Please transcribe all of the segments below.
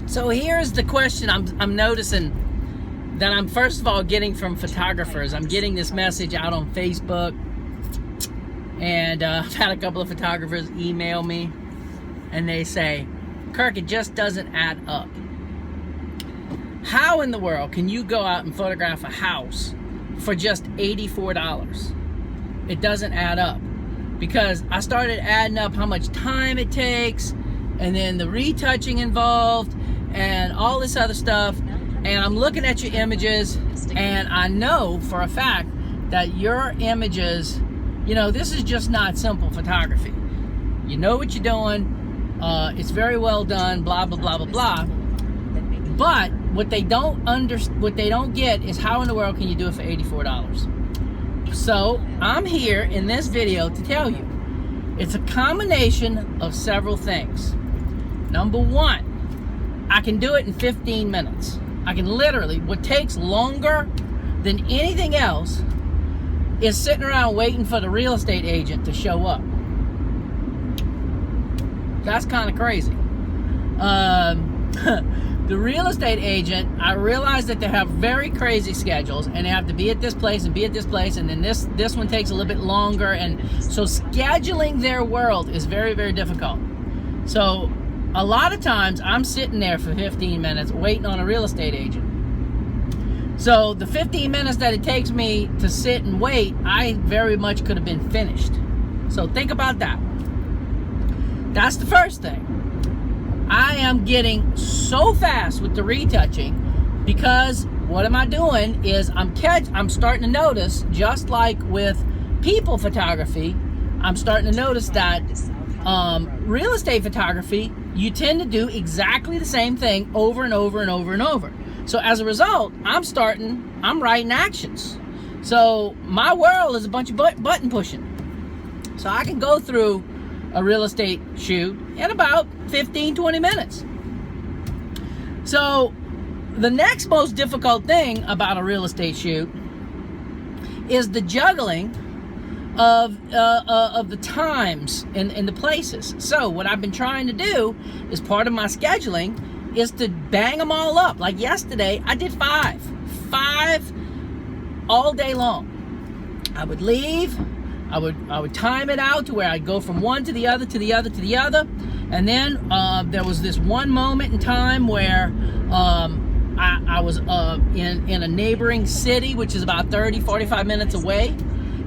So here's the question I'm noticing that I'm first of all getting from photographers. I'm getting this message out on Facebook, and I've had a couple of photographers email me, and they say, Kirk, it just doesn't add up. How in the world can you go out and photograph a house for just $84? It doesn't add up, because I started adding up how much time it takes, and then the retouching involved, and all this other stuff, and I'm looking at your images, and I know for a fact that your images, you know, this is just not simple photography. You know what you're doing, it's very well done, blah, blah, blah, blah, blah. But what they don't get is how in the world can you do it for $84? So I'm here in this video to tell you, it's a combination of several things. Number one, I can do it in 15 minutes. I can literally, what takes longer than anything else is sitting around waiting for the real estate agent to show up. That's kind of crazy. The real estate agent, I realize that they have very crazy schedules, and they have to be at this place and be at this place, and then this one takes a little bit longer, and so scheduling their world is very, very difficult. So a lot of times I'm sitting there for 15 minutes waiting on a real estate agent. So the 15 minutes that it takes me to sit and wait, I very much could have been finished. So think about that. That's the first thing. I am getting so fast with the retouching because what am I doing is I'm starting to notice, just like with people photography, I'm starting to notice that real estate photography, you tend to do exactly the same thing over and over and over and over. So as a result, I'm writing actions. So my world is a bunch of button pushing. So I can go through a real estate shoot in about 15-20 minutes. So the next most difficult thing about a real estate shoot is the juggling of the times and the places. So what I've been trying to do is part of my scheduling is to bang them all up. Like yesterday, I did five all day long. I would leave. I would time it out to where I'd go from one to the other, to the other, to the other. And then there was this one moment in time where I was in a neighboring city, which is about 30-45 minutes away.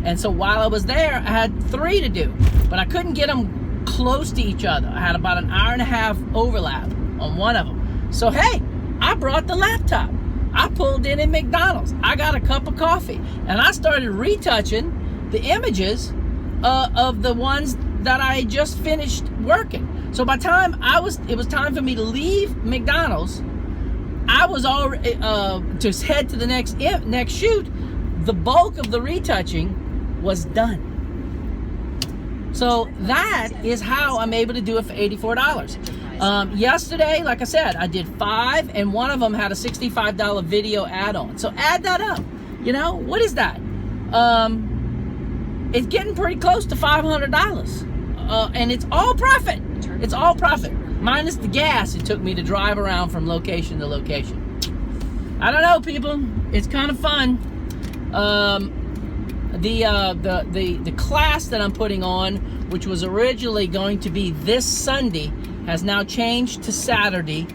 And so while I was there, I had 3 to do. But I couldn't get them close to each other. I had about an hour and a half overlap on one of them. So hey, I brought the laptop. I pulled in McDonald's. I got a cup of coffee. And I started retouching the images of the ones that I just finished working. So by the time it was time for me to leave McDonald's, I was already to head to the next shoot. The bulk of the retouching was done. So that is how I'm able to do it for $84. Yesterday, like I said, I did 5, and one of them had a $65 video add-on. So add that up. You know, what is that? It's getting pretty close to $500, and it's all profit. It's all profit, minus the gas it took me to drive around from location to location. I don't know, people. It's kind of fun. The class that I'm putting on, which was originally going to be this Sunday, has now changed to Saturday,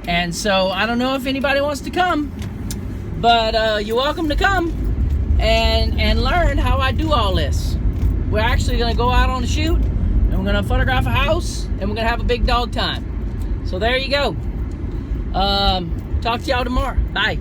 and so I don't know if anybody wants to come, but you're welcome to come and learn how I do all this. We're actually going to go out on a shoot, and we're going to photograph a house, and we're going to have a big dog time. So there you go. Talk to y'all tomorrow. Bye.